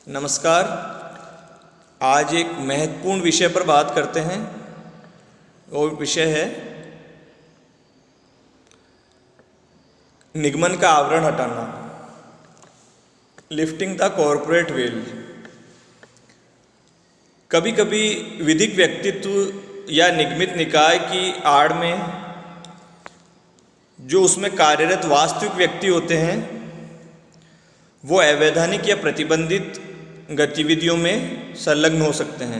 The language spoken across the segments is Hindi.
नमस्कार। आज एक महत्वपूर्ण विषय पर बात करते हैं। वो विषय है निगमन का आवरण हटाना, लिफ्टिंग द कॉरपोरेट वेल। कभी कभी विधिक व्यक्तित्व या निगमित निकाय की आड़ में जो उसमें कार्यरत वास्तविक व्यक्ति होते हैं वो अवैधानिक या प्रतिबंधित गतिविधियों में संलग्न हो सकते हैं।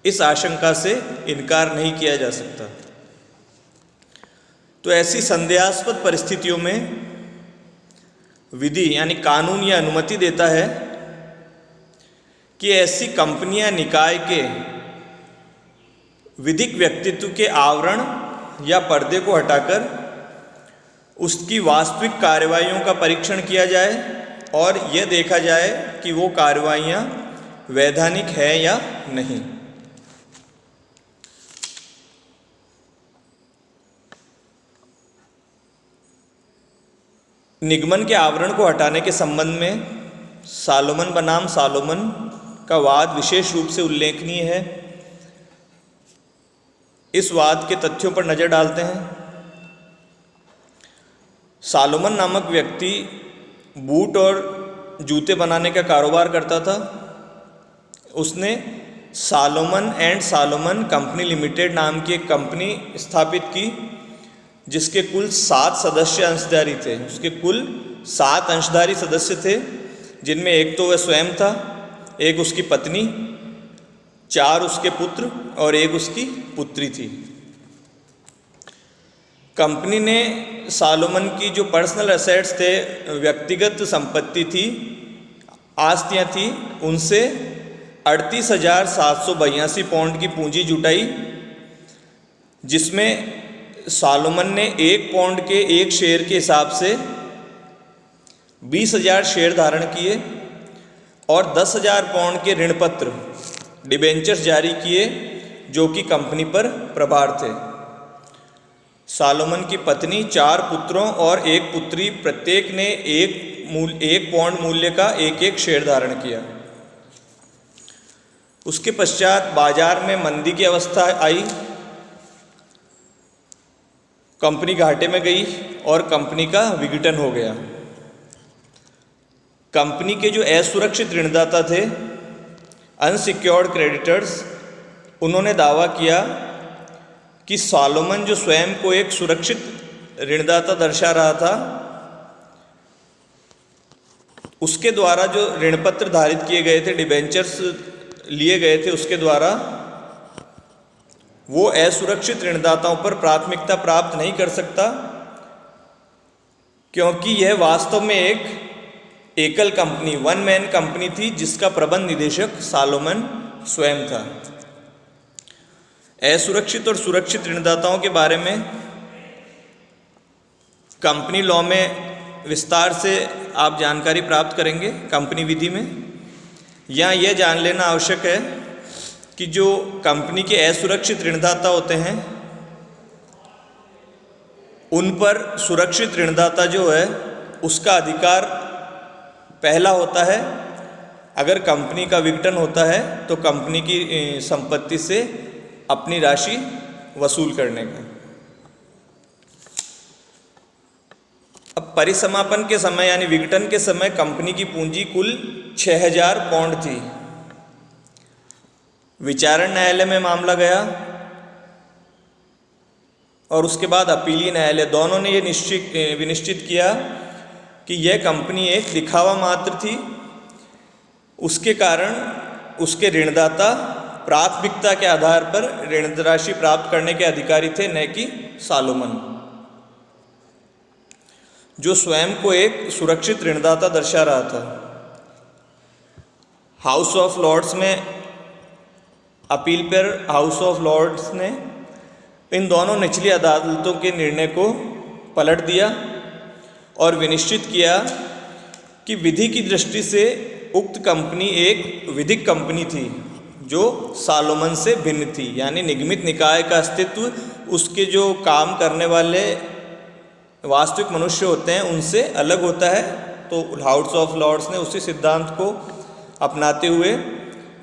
इस आशंका से इनकार नहीं किया जा सकता। तो ऐसी संदेहास्पद परिस्थितियों में विधि यानी कानून यह अनुमति देता है कि ऐसी कंपनियां निकाय के विधिक व्यक्तित्व के आवरण या पर्दे को हटाकर उसकी वास्तविक कार्रवाइयों का परीक्षण किया जाए और यह देखा जाए कि वो कार्रवाइयाँ वैधानिक है या नहीं। निगमन के आवरण को हटाने के संबंध में सालोमन बनाम सालोमन का वाद विशेष रूप से उल्लेखनीय है। इस वाद के तथ्यों पर नज़र डालते हैं। सालोमन नामक व्यक्ति बूट और जूते बनाने का कारोबार करता था। उसने Salomon and Salomon company limited नाम की एक कंपनी स्थापित की जिसके कुल 7 सदस्य अंशधारी थे। उसके कुल 7 अंशधारी सदस्य थे, जिनमें एक तो वह स्वयं था, एक उसकी पत्नी, 4 उसके पुत्र और एक उसकी पुत्री थी। कंपनी ने सालोमन की जो पर्सनल एसेट्स थे, व्यक्तिगत संपत्ति थी, आस्तियाँ थी, उनसे 38,782 पाउंड की पूंजी जुटाई, जिसमें सालोमन ने 1 पाउंड के 1 शेयर के हिसाब से 20,000 शेयर धारण किए और 10,000 पाउंड के ऋणपत्र डिबेंचर्स जारी किए जो कि कंपनी पर प्रभार थे। सालोमन की पत्नी, 4 पुत्रों और 1 पुत्री, प्रत्येक ने 1 पाउंड मूल्य का 1 शेयर धारण किया। उसके पश्चात बाजार में मंदी की अवस्था आई, कंपनी घाटे में गई और कंपनी का विघटन हो गया। कंपनी के जो असुरक्षित ऋणदाता थे, अनसिक्योर्ड क्रेडिटर्स, उन्होंने दावा किया कि सालोमन जो स्वयं को एक सुरक्षित ऋणदाता दर्शा रहा था, उसके द्वारा जो ऋणपत्र धारित किए गए थे, डिबेंचर्स लिए गए थे, उसके द्वारा वो असुरक्षित ऋणदाताओं पर प्राथमिकता प्राप्त नहीं कर सकता, क्योंकि यह वास्तव में एक एकल कंपनी, 1 मैन कंपनी थी जिसका प्रबंध निदेशक सालोमन स्वयं था। असुरक्षित और सुरक्षित ऋणदाताओं के बारे में कंपनी लॉ में विस्तार से आप जानकारी प्राप्त करेंगे कंपनी विधि में। यहाँ यह जान लेना आवश्यक है कि जो कंपनी के असुरक्षित ऋणदाता होते हैं उन पर सुरक्षित ऋणदाता जो है उसका अधिकार पहला होता है। अगर कंपनी का विघटन होता है तो कंपनी की संपत्ति से अपनी राशि वसूल करने का। अब परिसमापन के समय यानी विघटन के समय कंपनी की पूंजी कुल 6,000 पाउंड थी। विचारण न्यायालय में मामला गया और उसके बाद अपीलीय न्यायालय, दोनों ने ये विनिश्चित किया कि यह कंपनी एक दिखावा मात्र थी। उसके कारण उसके ऋणदाता प्राथमिकता के आधार पर ऋण राशि प्राप्त करने के अधिकारी थे, न कि सालोमन, जो स्वयं को एक सुरक्षित ऋणदाता दर्शा रहा था। हाउस ऑफ लॉर्ड्स में अपील पर हाउस ऑफ लॉर्ड्स ने इन दोनों निचली अदालतों के निर्णय को पलट दिया और विनिश्चित किया कि विधि की दृष्टि से उक्त कंपनी एक विधिक कंपनी थी जो सालोमन से भिन्न थी। यानी निगमित निकाय का अस्तित्व उसके जो काम करने वाले वास्तविक मनुष्य होते हैं उनसे अलग होता है। तो हाउस ऑफ लॉर्ड्स ने उसी सिद्धांत को अपनाते हुए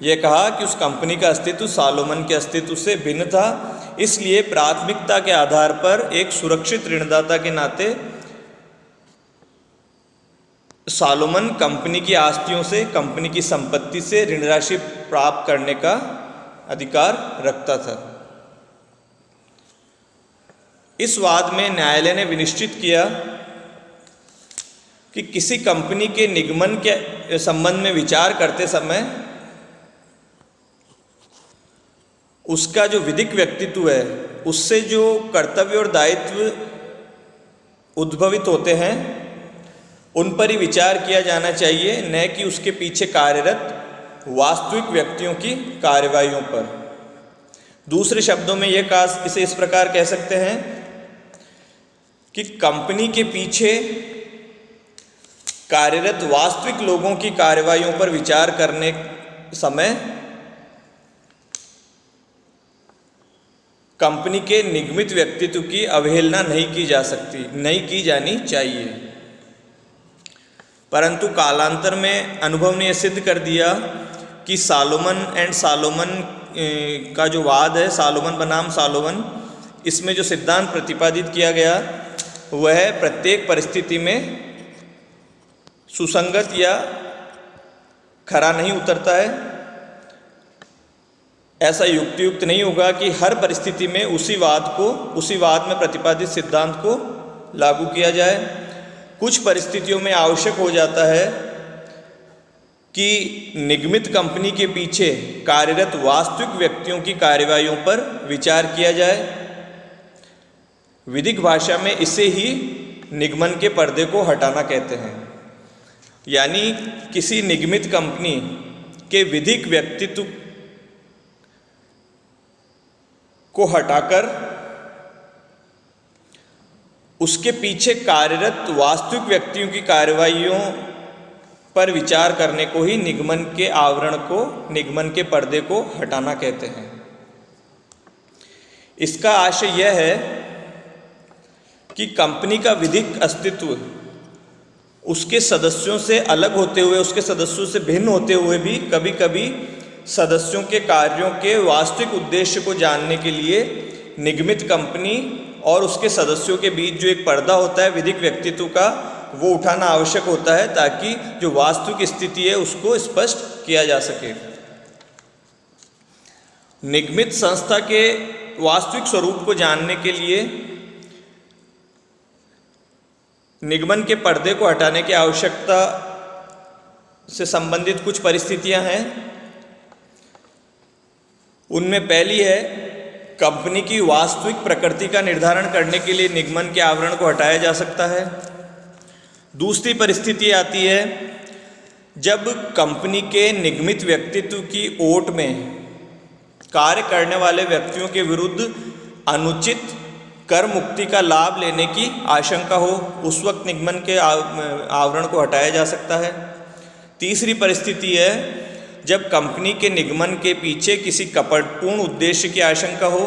यह कहा कि उस कंपनी का अस्तित्व सालोमन के अस्तित्व से भिन्न था, इसलिए प्राथमिकता के आधार पर एक सुरक्षित ऋणदाता के नाते सालोमन कंपनी की आस्तियों से, कंपनी की संपत्ति से ऋण राशि प्राप्त करने का अधिकार रखता था। इस वाद में न्यायालय ने विनिश्चित किया कि किसी कंपनी के निगमन के संबंध में विचार करते समय उसका जो विधिक व्यक्तित्व है, उससे जो कर्तव्य और दायित्व उद्भवित होते हैं, उन पर ही विचार किया जाना चाहिए, न कि उसके पीछे कार्यरत वास्तविक व्यक्तियों की कार्रवाइयों पर। दूसरे शब्दों में इसे इस प्रकार कह सकते हैं कि कंपनी के पीछे कार्यरत वास्तविक लोगों की कार्रवाइयों पर विचार करने समय कंपनी के निगमित व्यक्तित्व की अवहेलना नहीं की जानी चाहिए। परंतु कालांतर में अनुभव ने यह सिद्ध कर दिया कि सालोमन एंड सालोमन का जो वाद है, सालोमन बनाम सालोमन, इसमें जो सिद्धांत प्रतिपादित किया गया वह प्रत्येक परिस्थिति में सुसंगत या खरा नहीं उतरता है। ऐसा युक्त नहीं होगा कि हर परिस्थिति में उसी वाद में प्रतिपादित सिद्धांत को लागू किया जाए। कुछ परिस्थितियों में आवश्यक हो जाता है कि निगमित कंपनी के पीछे कार्यरत वास्तविक व्यक्तियों की कार्रवाइयों पर विचार किया जाए। विधिक भाषा में इसे ही निगमन के पर्दे को हटाना कहते हैं, यानी किसी निगमित कंपनी के विधिक व्यक्तित्व को हटाकर उसके पीछे कार्यरत वास्तविक व्यक्तियों की कार्रवाइयों पर विचार करने को ही निगमन के आवरण को, निगमन के पर्दे को हटाना कहते हैं। इसका आशय यह है कि कंपनी का विधिक अस्तित्व उसके सदस्यों से अलग होते हुए, उसके सदस्यों से भिन्न होते हुए भी कभी कभी सदस्यों के कार्यों के वास्तविक उद्देश्य को जानने के लिए निगमित कंपनी और उसके सदस्यों के बीच जो एक पर्दा होता है विधिक व्यक्तित्व का, वो उठाना आवश्यक होता है ताकि जो वास्तविक स्थिति है उसको स्पष्ट किया जा सके। निगमित संस्था के वास्तविक स्वरूप को जानने के लिए निगमन के पर्दे को हटाने की आवश्यकता से संबंधित कुछ परिस्थितियां हैं। उनमें पहली है, कंपनी की वास्तविक प्रकृति का निर्धारण करने के लिए निगमन के आवरण को हटाया जा सकता है। दूसरी परिस्थिति आती है जब कंपनी के निगमित व्यक्तित्व की ओट में कार्य करने वाले व्यक्तियों के विरुद्ध अनुचित कर मुक्ति का लाभ लेने की आशंका हो, उस वक्त निगमन के आवरण को हटाया जा सकता है। तीसरी परिस्थिति है जब कंपनी के निगमन के पीछे किसी कपटपूर्ण उद्देश्य की आशंका हो।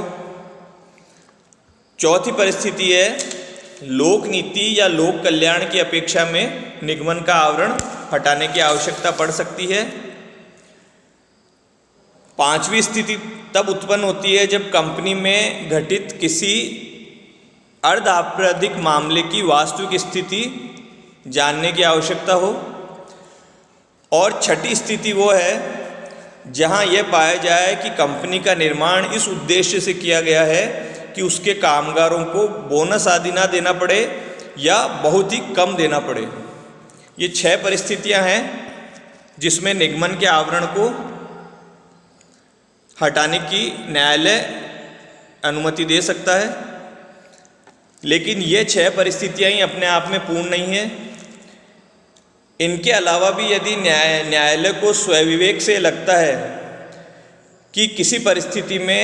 चौथी परिस्थिति है लोक नीति या लोक कल्याण की अपेक्षा में निगमन का आवरण हटाने की आवश्यकता पड़ सकती है। पांचवी स्थिति तब उत्पन्न होती है जब कंपनी में घटित किसी अर्ध आपराधिक मामले की वास्तविक स्थिति जानने की आवश्यकता हो। और छठी स्थिति वो है जहां यह पाया जाए कि कंपनी का निर्माण इस उद्देश्य से किया गया है कि उसके कामगारों को बोनस आदि ना देना पड़े या बहुत ही कम देना पड़े। ये 6 परिस्थितियां हैं जिसमें निगमन के आवरण को हटाने की न्यायालय अनुमति दे सकता है। लेकिन ये 6 परिस्थितियां ही अपने आप में पूर्ण नहीं है। इनके अलावा भी यदि न्यायालय को स्वविवेक से लगता है कि किसी परिस्थिति में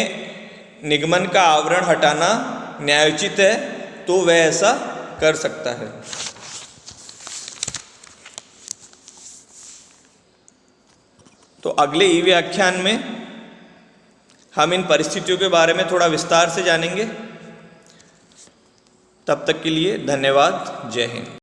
निगमन का आवरण हटाना न्यायोचित है तो वह ऐसा कर सकता है। तो अगले ई व्याख्यान में हम इन परिस्थितियों के बारे में थोड़ा विस्तार से जानेंगे। तब तक के लिए धन्यवाद। जय हिंद।